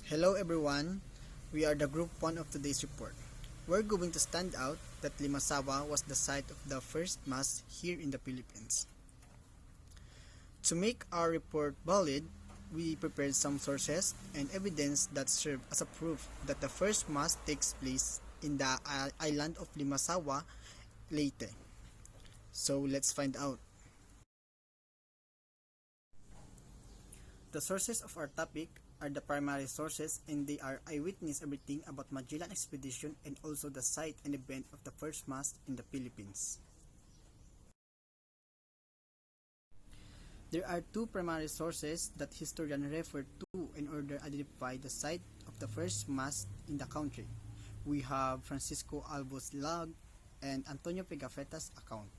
Hello everyone, we are the group 1 of today's report. We're going to stand out that Limasawa was the site of the first mast here in the Philippines. To make our report valid, we prepared some sources and evidence that serve as a proof that the first mast takes place in the island of Limasawa, Leyte. So let's find out. The sources of our topic are the primary sources, and they are eyewitness everything about Magellan expedition and also the site and event of the first mast in the Philippines. There are two primary sources that historians refer to in order to identify the site of the first mast in the country. We have Francisco Albo's log and Antonio Pigafetta's account.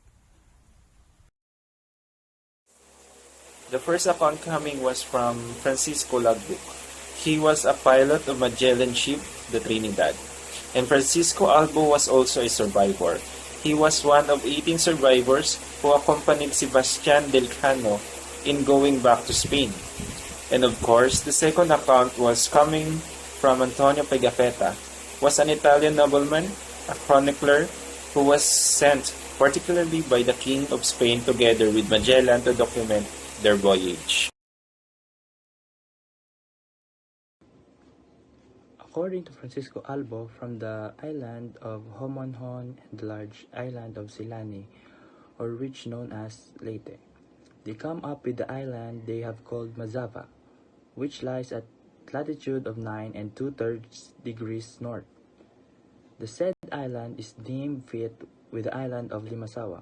The first account coming was from Francisco Logbook. He was a pilot of Magellan ship, the Trinidad. And Francisco Albo was also a survivor. He was one of 18 survivors who accompanied Sebastian del Cano in going back to Spain. And of course, the second account was coming from Antonio Pigafetta, was an Italian nobleman, a chronicler, who was sent particularly by the King of Spain together with Magellan to document their voyage. According to Francisco Albo, from the island of Homonhon and the large island of Silani, or which known as Leyte, they come up with the island they have called Mazava, which lies at latitude of 9 2/3 degrees north. The said island is named fit with the island of Limasawa,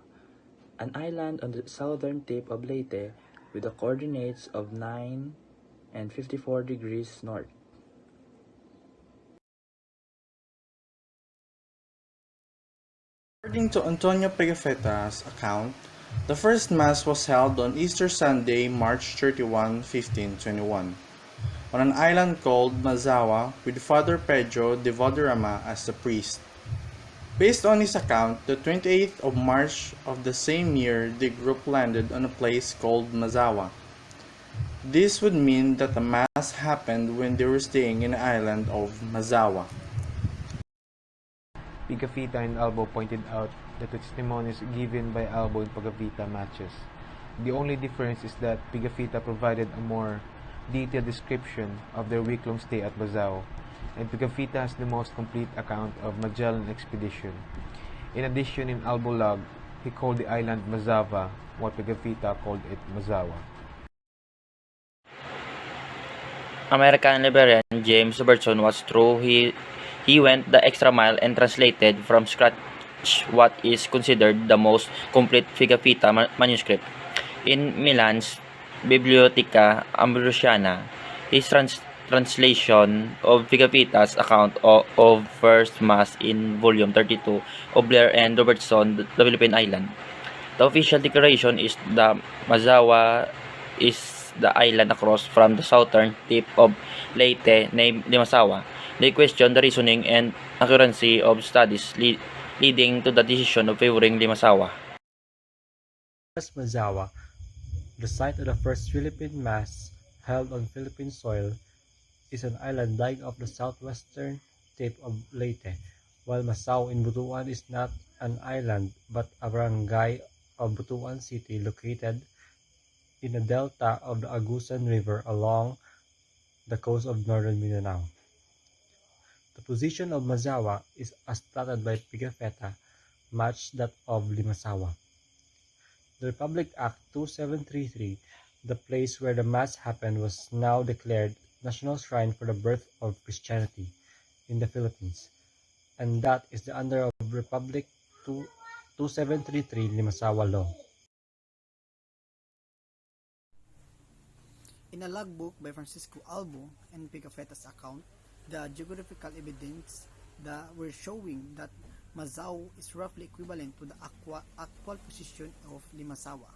an island on the southern tip of Leyte with the coordinates of 9 and 54 degrees north. According to Antonio Pigafetta's account, the first Mass was held on Easter Sunday, March 31, 1521, on an island called Mazawa with Father Pedro de Valderrama as the priest. Based on his account, the 28th of March of the same year, the group landed on a place called Mazawa. This would mean that the Mass happened when they were staying in the island of Mazawa. Pigafetta and Albo pointed out that the testimonies given by Albo and Pigafetta matches. The only difference is that Pigafetta provided a more detailed description of their week-long stay at Bazao, and Pigafetta has the most complete account of Magellan expedition. In addition, in Albo log, he called the island Mazava, while Pigafetta called it Mazawa. American librarian James Robertson was true. He went the extra mile and translated from scratch what is considered the most complete Pigafetta manuscript. In Milan's Biblioteca Ambrosiana, his translation of Pigafetta's account of First Mass in Volume 32 of Blair and Robertson, the Philippine Island. The official declaration is the Mazawa is the island across from the southern tip of Leyte named Limasawa. They question the reasoning and accuracy of studies leading to the decision of favoring Limasawa. Mazawa, the site of the first Philippine Mass held on Philippine soil, is an island lying off the southwestern tip of Leyte, while Masao in Butuan is not an island but a barangay of Butuan City located in the delta of the Agusan River along the coast of northern Mindanao. The position of Mazawa is, as plotted by Pigafetta, matched that of Limasawa. The Republic Act 2733, the place where the Mass happened, was now declared national shrine for the birth of Christianity in the Philippines, and that is the under of Republic 2733 Limasawa law. In a logbook by Francisco Albo and Pigafetta's account, the geographical evidence that were showing that Mazao is roughly equivalent to the actual position of Limasawa.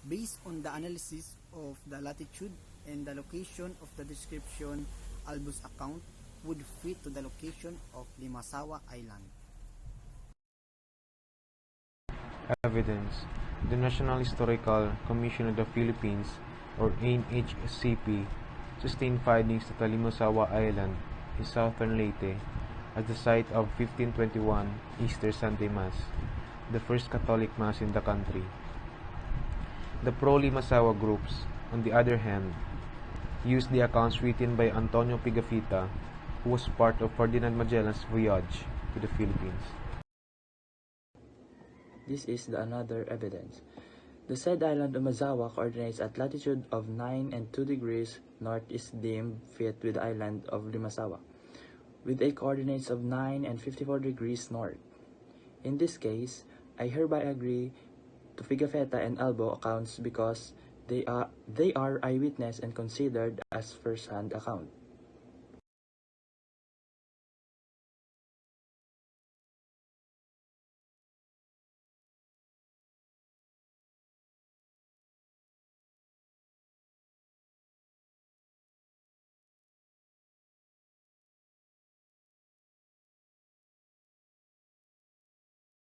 Based on the analysis of the latitude and the location of the description, Albo's account would fit to the location of Limasawa Island. Evidence. The National Historical Commission of the Philippines, or NHCP, sustained findings that the Limasawa Island in southern Leyte as the site of 1521 Easter Sunday Mass, the first Catholic Mass in the country. The pro-Limasawa groups, on the other hand, used the accounts written by Antonio Pigafetta, who was part of Ferdinand Magellan's voyage to the Philippines. This is another evidence. The said island of Mazawa coordinates at latitude of 9 and 2 degrees north is deemed fit with the island of Limasawa, with a coordinates of 9 and 54 degrees north. In this case, I hereby agree to Pigafetta and Albo accounts because they are eyewitness and considered as first-hand account.